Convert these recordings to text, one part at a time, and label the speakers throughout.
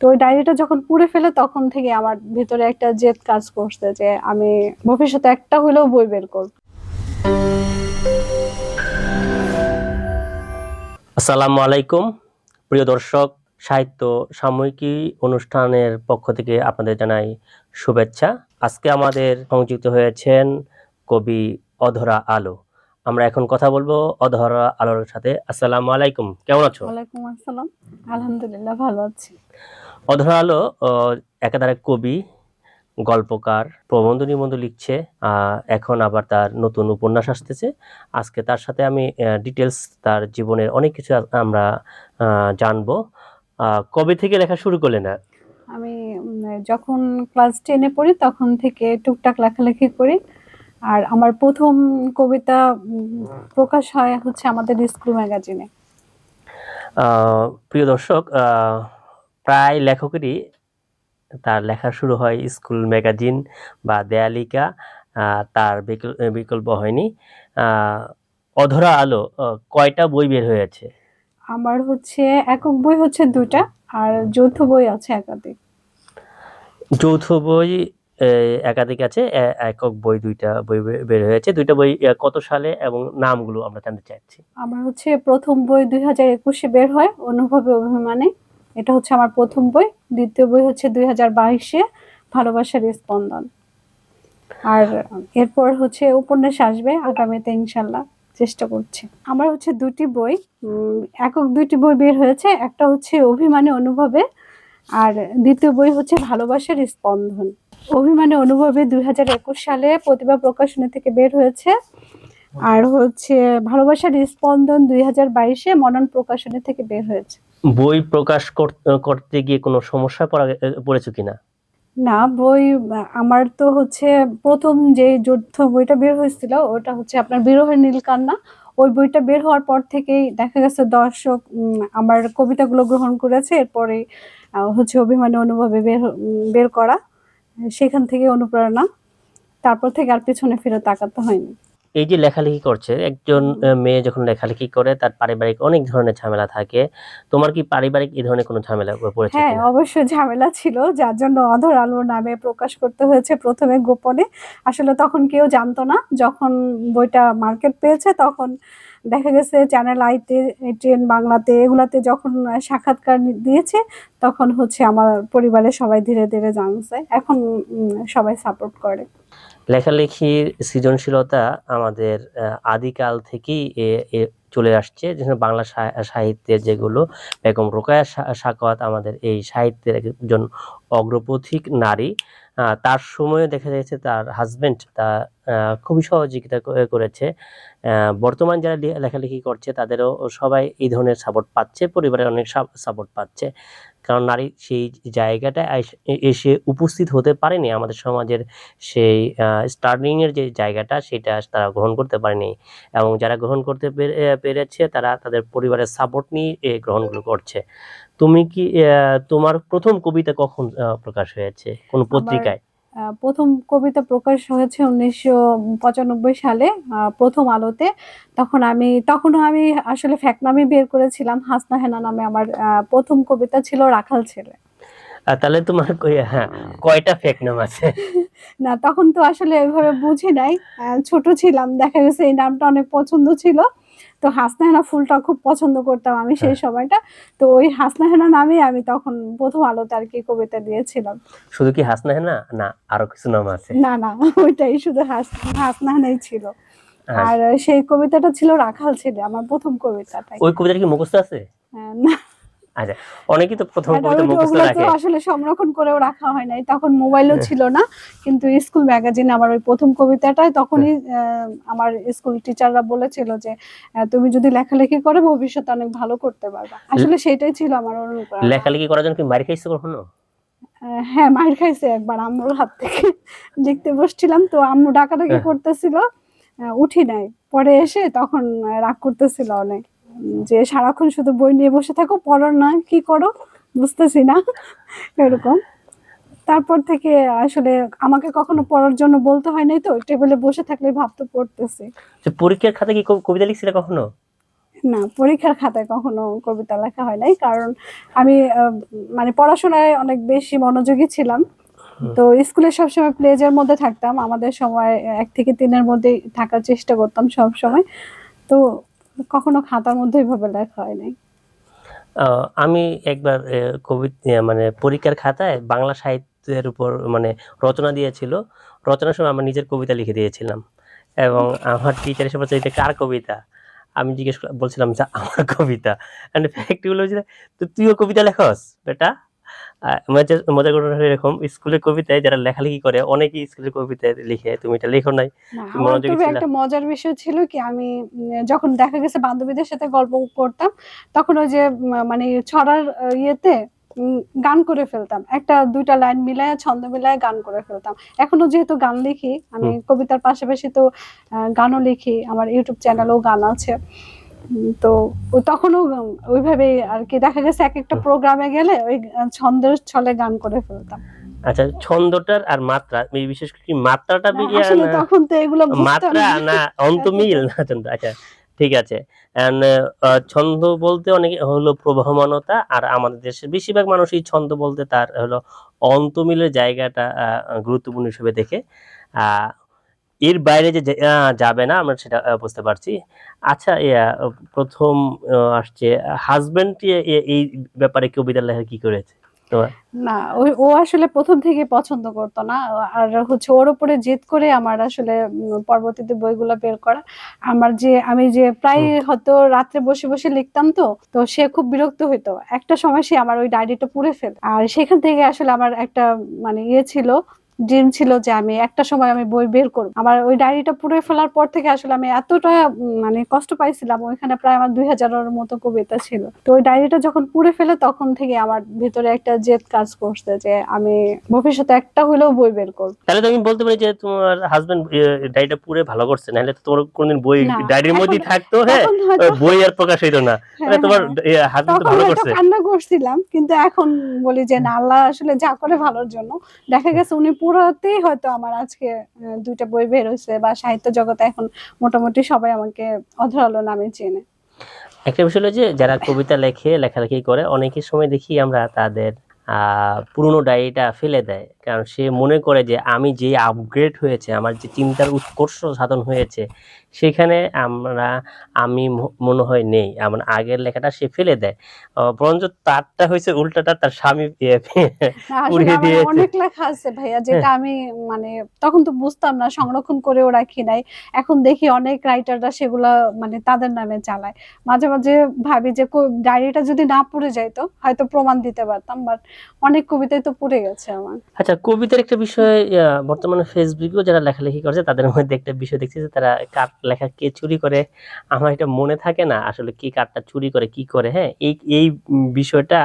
Speaker 1: ওই ডায়েরিটা যখন পড়ে ফেলে তখন থেকে আমার ভিতরে একটা জেদ কাজ করছে যে আমি ভবিষ্যতে একটা হলেও বই বের করব।
Speaker 2: আসসালামু আলাইকুম প্রিয় দর্শক, সাহিত্য সাময়িকী অনুষ্ঠানের পক্ষ থেকে আপনাদের জানাই শুভেচ্ছা। আজকে আমাদের সংযুক্ত হয়েছেন কবি অধরা আলো। আমরা এখন কথা বলবো অধরা আলোর সাথে। আসসালামু আলাইকুম, কেমন আছো?
Speaker 1: ওয়ালাইকুম আসসালাম, আলহামদুলিল্লাহ ভালো আছি।
Speaker 2: অধরা আলো একাধারে কবি, গল্পকার, প্রবন্ধ নিবন্ধ লিখছে। এখন আবার তার নতুন উপন্যাস আসতেছে। আজকে তার সাথে আমি ডিটেলস তার জীবনের অনেক কিছু আমরা জানবো। কবে থেকে লেখা শুরু করলে? না,
Speaker 1: আমি যখন ক্লাস 10-এ পড়ি তখন থেকে টুকটাক লেখালেখি করি। আর আমার প্রথম কবিতা প্রকাশ হয় হচ্ছে আমাদের স্কুল ম্যাগাজিনে।
Speaker 2: প্রিয় দর্শক, প্রায় লেখকেরই তার লেখা শুরু হয় স্কুল ম্যাগাজিন বা দেয়ালিকা, তার বিকল্প হয়নি। অধরা আলো কয়টা বই বের হয়েছে?
Speaker 1: আমার হচ্ছে একক বই হচ্ছে 2টা, আর যৌথ বই আছে একাধিক।
Speaker 2: যৌথ বই একাধিক আছে, একক বই 2টা বই বের হয়েছে। 2টা বই কত সালে এবং নামগুলো আমরা জানতে চাইছি।
Speaker 1: আমার হচ্ছে প্রথম বই 2021-এ বের হয়, অনুভবে অভিমানে। এটা হচ্ছে আমার প্রথম বই। দ্বিতীয় বই হচ্ছে 2022-এ, ভালোবাসার স্পন্দন। আর এরপর হচ্ছে উপন্যাস আসবে আগামীতে ইনশাল্লাহ, চেষ্টা করছি। আমার হচ্ছে 2টি বই, একক 2টি বই বের হয়েছে। একটা হচ্ছে অভিমানে অনুভবে, আর দ্বিতীয় বই হচ্ছে ভালোবাসার স্পন্দন। অভিমানে অনুভবে 2021 সালে প্রতিভা প্রকাশনী থেকে বের হয়েছে, আর হচ্ছে ভালোবাসার স্পন্দন 2022-এ মনন প্রকাশনী থেকে বের হয়েছে।
Speaker 2: বই প্রকাশ করতে গিয়ে কোনো সমস্যা পড়েছো কিনা?
Speaker 1: না, বই আমার তো হচ্ছে প্রথম যে যৌথ বইটা বের হয়েছিল ওটা হচ্ছে আপনার বিরহের নীলকান্না। ওই বইটা বের হওয়ার পর থেকেই দেখা গেছে দর্শক আমার কবিতাগুলো গ্রহণ করেছে। এরপরে হচ্ছে অভিমানী অনুভবে বের করা, সেখান থেকে অনুপ্রেরণা। তারপর থেকে আর পেছনে ফিরে তাকাতে হয়নি।
Speaker 2: এই যে লেখালেখি করছে, একজন মেয়ে যখন লেখালেখি করে তার পারিবারিক অনেক ধরনের ঝামেলা থাকে। তোমার কি পারিবারিক এই ধরনের কোনো ঝামেলা পড়েছে
Speaker 1: হ্যাঁ,
Speaker 2: কিনা?
Speaker 1: অবশ্যই ঝামেলা ছিল, যার জন্য অধর আলো নামে প্রকাশ করতে হয়েছে প্রথমে গোপনে। আসলে তখন কেউ জানতো না। যখন বইটা মার্কেট পেয়েছে তখন দেখা গেছে চ্যানেল আইতে, এটিএন বাংলাতে, এগুলাতে যখন সাক্ষাৎকার দিয়েছে তখন হচ্ছে আমার পরিবারের সবাই ধীরে ধীরে জানছে। এখন সবাই সাপোর্ট করে।
Speaker 2: লেখালেখির সৃজনশীলতা আমাদের আদিকাল থেকেই চলে আসছে। যেখানে বাংলা সাহিত্যের যেগুলো, বেগম রোকেয়া সাখাওয়াত আমাদের এই সাহিত্যের একজন অগ্রপথিক নারী। তার সময়ে দেখা যাচ্ছে তার হাজবেন্ড তা খুবই সহযোগিতা করেছে। বর্তমান যারা লেখালেখি করছে তাদেরও সবাই এই ধরনের সাপোর্ট পাচ্ছে, পরিবারের অনেক সাপোর্ট পাচ্ছে। কারণ নারী সেই জায়গাটায় এসে উপস্থিত হতে পারেনি, আমাদের সমাজের সেই স্টার্টিং এর যে জায়গাটা সেটা তারা গ্রহণ করতে পারেনি, এবং যারা গ্রহণ করতে পেরেছে তারা তাদের পরিবারের সাপোর্ট নিয়ে এই গ্রহণগুলো করছে। তুমি কি তোমার প্রথম কবিতা কখন প্রকাশ হয়েছে, কোন পত্রিকায়?
Speaker 1: প্রথম কবিতা প্রকাশ হয়েছে 1995 সালে, প্রথম আলোতে। তখনও আমি আসলে ফ্যাক নামে বের করেছিলাম, হাসনা হেনা নামে। আমার প্রথম কবিতা ছিল রাখাল ছেলে।
Speaker 2: তাহলে তোমার হ্যাঁ, কয়টা ফেক নাম আছে?
Speaker 1: না, তখন তো আসলে ওইভাবে বুঝি নাই, ছোট ছিলাম। দেখা গেছে এই নামটা অনেক পছন্দ ছিল, তো হাসনা হেনা ফুলটা খুব পছন্দ করতাম আমি সেই সময়টা। তো ওই হাসনা হেনা নামে আমি তখন প্রথম আলোতে আর কি কবিতা দিয়েছিলাম।
Speaker 2: শুধু কি হাসনা হেনা, না আরো কিছু নাম আছে?
Speaker 1: না না, ওইটাই শুধু হাসনা হেনাই ছিল।
Speaker 2: আচ্ছা।
Speaker 1: আর সেই কবিতাটা ছিল রাখাল ছেলে, আমার প্রথম কবিতাটাই।
Speaker 2: ওই কবিতাটা কি মুখস্থ আছে?
Speaker 1: না,
Speaker 2: আচ্ছা, অনেকেই তো প্রথম
Speaker 1: এটা
Speaker 2: কবিতা মুখস্থ
Speaker 1: ওগুলো তো
Speaker 2: রাখে।
Speaker 1: আসলে সংরক্ষণ করেও রাখা হয় নাই, তখন মোবাইলও ছিল না। কিন্তু স্কুল ম্যাগাজিনে আমার ওই প্রথম কবিতাটাই তখনই আমার স্কুল টিচাররা বলেছিল যে তুমি যদি লেখালেখি করো ভবিষ্যতে অনেক ভালো করতে পারবা। আসলে সেটাই ছিল আমার অনুপ্রেরণা।
Speaker 2: লেখালেখি করার জন্য কি মার খাইছো কখনো?
Speaker 1: হ্যাঁ, মাইর খাইছে একবার আম্মুর হাত থেকে। লিখতে বসছিলাম তো আম্মু ডাকাডাকি করতেছিল, উঠি নাই। পরে এসে তখন রাগ করতেছিল অনেক, যে সারাক্ষণ শুধু বই নিয়ে বসে থাকো, পড়ো না, কি করো বুঝতেছি না, এরকম। তারপর থেকে আসলে আমাকে কখনো পড়ার জন্য বলতে হয় নাই, তো টেবিলে বসে থাকলে ভাবতে পড়তেছি।
Speaker 2: পরীক্ষার খাতা কি কবিতা লিখছিলে কখনো?
Speaker 1: না, পরীক্ষার খাতায় কখনো কবিতা লেখা হয় নাই, কারণ আমি মানে পড়াশোনায় অনেক বেশি মনোযোগী ছিলাম। তো স্কুলে সবসময় প্লেজের মধ্যে থাকতাম, আমাদের সময় 1 থেকে 3-এর মধ্যে থাকার চেষ্টা করতাম সব সময়। তো কখনো খাতার মধ্যে এইভাবে লেখা হয় নাই।
Speaker 2: আমি একবার মানে পরীক্ষার খাতায় বাংলা সাহিত্যের উপর মানে রচনা দিয়েছিল, রচনার সময় আমার নিজের কবিতা লিখে দিয়েছিলাম এবং আমার টিচার এসে বলছে এটা কার কবিতা। আমি বলছিলাম যে আমার কবিতা। ফ্যাক্ট গুলো হচ্ছে তো তুইও কবিতা লেখস বেটা। মজার ঘটনা হলো এরকম, স্কুলের কবিতায় যারা লেখালেখি করে অনেকেই স্কুলের কবিতায় লিখে, তুমি এটা লেখো নাই,
Speaker 1: না,
Speaker 2: তুমি
Speaker 1: আমার
Speaker 2: মনোযোগী
Speaker 1: তবে
Speaker 2: ছিলা।
Speaker 1: একটা মজার বিষয় ছিল কি, আমি যখন দেখা গেছে বান্ধবীদের সাথে গল্প করতাম, তখন ওই যে মানে ছড়ার ইয়েতে উম, গান করে ফেলতাম, 1-2টা লাইন মিলায় ছন্দ মিলায় গান করে ফেলতাম। এখনো যেহেতু গান লিখি, আমি
Speaker 2: হুম।
Speaker 1: কবিতার পাশাপাশি তো গানও লিখি, আমার ইউটিউব চ্যানেলেও গান আছে। তো তখনও ওইভাবে আর কি, দেখা গেছে এক একটা
Speaker 2: হুম।
Speaker 1: প্রোগ্রামে গেলে ওই ছন্দের ছলে গান করে ফেলতাম।
Speaker 2: আচ্ছা, ছন্দটার আর মাত্রা, এই বিশেষ করে কি মাত্রাটা
Speaker 1: না, আসলে
Speaker 2: না
Speaker 1: তখন তো এগুলো বুঝতাম
Speaker 2: মাত্রা
Speaker 1: না
Speaker 2: না অন্তমিল
Speaker 1: এতটা।
Speaker 2: না ছন্দ? আচ্ছা, ঠিক আছে। And, ছন্দ বলতে অনেক হলো প্রবহমানতা, আর আমাদের দেশের বেশিরভাগ মানুষই ছন্দ বলতে তার হলো অন্তমিলের জায়গাটা গুরুত্বপূর্ণ হিসেবে দেখে। আহ, এর বাইরে যে যাবে না আমরা সেটা বুঝতে পারছি। আচ্ছা, প্রথম আসছে হাজবেন্ড, এই ব্যাপারে কবিতা লেখা কি করেছে তোমার?
Speaker 1: না, ও আসলে প্রথম থেকে পছন্দ করতো না। আর হচ্ছে ওর উপরে জেদ করে আমার আসলে পরবর্তীতে বইগুলো বের করা। আমি যে প্রায়
Speaker 2: হুম।
Speaker 1: হয়তো রাত্রে বসে বসে লিখতাম, তো সে খুব বিরক্ত হইতো। একটা সময় সে আমার ওই ডায়েরিটা পুড়ে ফেল, আর সেখান থেকে আসলে আমার একটা মানে ইয়ে ছিল, ড্রিম ছিল যে আমি একটা সময় আমি বই বের করব। আমার ওই ডায়েরিটা পুড়ে ফেলার পর থেকে আসলে আমি এতটা মানে কষ্ট পাইছিলাম, ওইখানে প্রায় আমার 2000-এর মতো কবিতা ছিল। তো ওই ডায়েরিটা যখন পুড়ে ফেলে তখন থেকে আমার ভিতরে একটা জেদ কাজ করছে যে আমি ভবিষ্যতে একটা হলেও বই বের করব।
Speaker 2: তাহলে তো আমি বলতে পারি যে তোমার হাজবেন্ড ডায়েরিটা পুরে ভালো করছে, নাহলে তো তোমার কোনদিন বই
Speaker 1: না,
Speaker 2: ডায়েরির
Speaker 1: এখন
Speaker 2: মধ্যেই থাকতো, হ্যাঁ,
Speaker 1: তখন হয়তো
Speaker 2: বই আর প্রকাশ হইতো না। মানে
Speaker 1: হ্যাঁ,
Speaker 2: তোমার
Speaker 1: হ্যাঁ,
Speaker 2: হাজবেন্ড তো
Speaker 1: তখন
Speaker 2: ভালো
Speaker 1: হয়তো
Speaker 2: করছে।
Speaker 1: কান্না করছিলাম, কিন্তু এখন বলি যে না, আল্লাহ আসলে যা করে ভালোর জন্য। দেখা গেছে উনি পুরাতেই হয়তো আমার আজকে 2টা বই বের হয়েছে, বা সাহিত্য জগতে এখন মোটামুটি সবাই আমাকে অধরা আলো নামে চেনে।
Speaker 2: একটা বিষয় হলো যে যারা কবিতা লেখে, লেখালেখি করে, অনেকের সময় দেখি আমরা তাদের পুরনো ডায়েরিটা ফেলে দেয়, কারণ সে মনে করে যে আমি যে আপগ্রেড হয়েছে, আমার যে চিন্তার উৎকর্ষ সাধন হয়েছে, সেখানে আমি মনে হয় নেই, আমার আগের লেখাটা সে ফেলে দেয়। বরঞ্চ তারটা হয়েছে উল্টাটা, তার স্বামী
Speaker 1: না, আসলে
Speaker 2: পুড়িয়ে
Speaker 1: আমার
Speaker 2: দিয়েছে।
Speaker 1: অনেক লেখা আছে ভাইয়া,
Speaker 2: হ্যাঁ।
Speaker 1: যেটা আমি মানে তখন তো বুঝতাম না, সংরক্ষণ করেও রাখি নাই। এখন দেখি অনেক রাইটাররা সেগুলা মানে তাদের নামে চালায়। মাঝে মাঝে ভাবি যে ডায়েরিটা যদি না পড়ে যাইতো হয়তো প্রমাণ দিতে পারতাম, বাট অনেক কবিতাই তো পড়ে গেছে আমার।
Speaker 2: আচ্ছা, কবিতার একটা বিষয়, বর্তমানে ফেসবুকেও যারা লেখালেখি করছে তাদের মধ্যে একটা বিষয় দেখছি যে তারা কার লেখা কে চুরি করে। আমার এটা মনে থাকে না আসলে কে কারটা চুরি করে কি করে। হ্যাঁ, এই এই বিষয়টা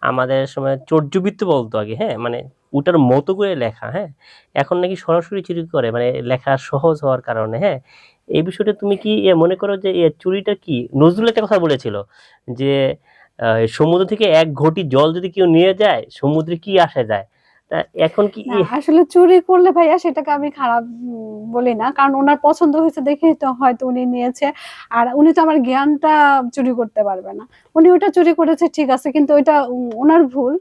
Speaker 2: আমাদের সময় চর্যবৃত্ত বলতো আগে, হ্যাঁ, মানে ওটার মতো করে লেখা, হ্যাঁ, এখন নাকি সরাসরি চুরি করে, মানে লেখা সহজ হওয়ার কারণে। হ্যাঁ, এই বিষয়টা তুমি কি মনে করো যে চুরিটা কি? নজরুল একটা কথা বলেছিল যে সমুদ্র থেকে এক ঘটি জল যদি কেউ নিয়ে যায়, সমুদ্রে কি আসে যায়। তা এখন কি
Speaker 1: না, আসলে চুরি করলে ভাইয়া সেটাকে আমি খারাপ বলি না, কারণ ওনার পছন্দ হয়েছে দেখেই তো হয়তো উনি নিয়েছে। আর উনি তো আমার জ্ঞানটা চুরি করতে পারবে না। উনি ওটা চুরি করেছে ঠিক আছে, কিন্তু ওইটা ওনার ভুল।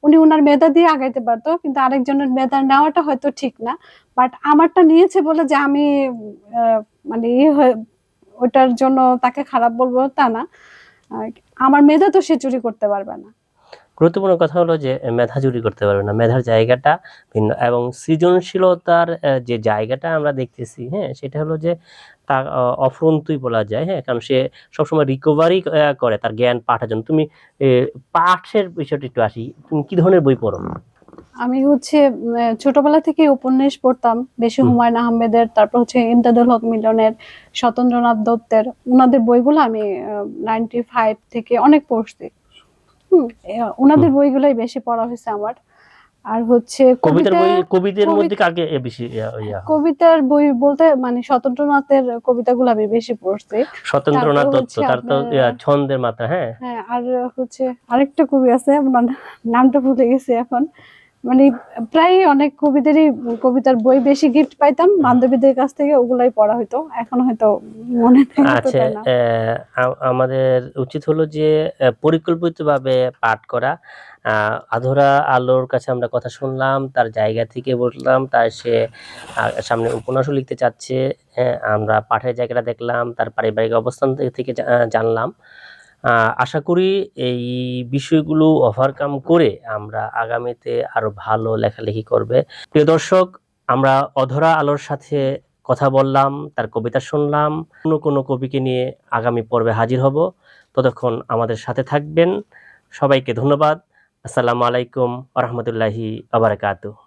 Speaker 1: উনি ওনার মেধা দিয়ে আগাইতে পারতো, কিন্তু আরেকজনের মেধা নেওয়াটা হয়তো ঠিক না। বাট আমারটা নিয়েছে বলে যে আমি আহ, মানে ওটার জন্য তাকে খারাপ বলবো তা না। আহ, আমার মেধা তো সে চুরি করতে পারবে না।
Speaker 2: গুরুত্বপূর্ণ কথা হলো যে মেধা চুরি করতে পারবে না, মেধার জায়গাটা ভিন্ন, এবং সৃজনশীলতার যে জায়গাটা আমরা দেখতেছি, হ্যাঁ, সেটা হলো যে তার অফুরন্তই বলা যায়। হ্যাঁ, কারণ সে সবসময় রিকভারি করে তার জ্ঞান পাঠের জন্য। তুমি পাঠের বিষয়টা একটু আসি, তুমি কি ধরনের বই পড়ো?
Speaker 1: আমি হচ্ছে ছোটবেলা থেকে উপন্যাস পড়তাম বেশি,
Speaker 2: হুম।
Speaker 1: হুমায়ুন আহমেদের, তারপর হচ্ছে ইমদাদুল হক মিলনের, সত্যেন্দ্রনাথ দত্তের, ওনাদের বইগুলো আমি 95 থেকে অনেক পড়ছি।
Speaker 2: হুম।
Speaker 1: ওনাদের বইগুলাই বেশি পড়া হয়েছে আমার। আর হচ্ছে
Speaker 2: কবিতার
Speaker 1: কবিতা,
Speaker 2: বই, কবিদের মধ্যে
Speaker 1: কবিতা
Speaker 2: কাকে বেশি ইয়া হয়?
Speaker 1: কবিতার বই বলতে মানে সত্যেন্দ্রনাথের কবিতাগুলো আমি বেশি পড়ছি। তারপর
Speaker 2: সত্যেন্দ্রনাথ দত্ত,
Speaker 1: হচ্ছে
Speaker 2: তার তো
Speaker 1: আপনার
Speaker 2: ছন্দের মাত্রা, হ্যাঁ।
Speaker 1: হ্যাঁ, আর হচ্ছে আরেকটা কবি আছে, ওনার নামটা ভুলে গেছি এখন। মানে প্রায় অনেক কবিতার বই বেশি গিফট পাইতাম বান্ধবীদের কাছ থেকে, ওগুলাই পড়া হইতো। এখন হয়তো মনে নেই
Speaker 2: আচ্ছা,
Speaker 1: এতটা না।
Speaker 2: আমাদের উচিত হলো যে পরিকল্পিতভাবে পাঠ করা। আধরা আলোর কাছে আমরা কথা শুনলাম, তার জায়গা থেকে বললাম, তার সে সামনে উপন্যাসও লিখতে চাচ্ছে। আমরা পাঠের জায়গাটা দেখলাম, তার পারিবারিক অবস্থান থেকে জানলাম। আশা করি এই বিষয়গুলো ওভারকাম করে আমরা আগামীতে আরো ভালো লেখালেখি করবে। প্রিয় দর্শক, আমরা অধরা আলোর সাথে কথা বললাম, তার কবিতা শুনলাম। অন্য কোনো কবিকে নিয়ে আগামী পর্বে হাজির হব। ততক্ষণ আমাদের সাথে থাকবেন। সবাইকে ধন্যবাদ। আসসালামু আলাইকুম ওয়া রাহমাতুল্লাহি ওয়া বারাকাতুহু।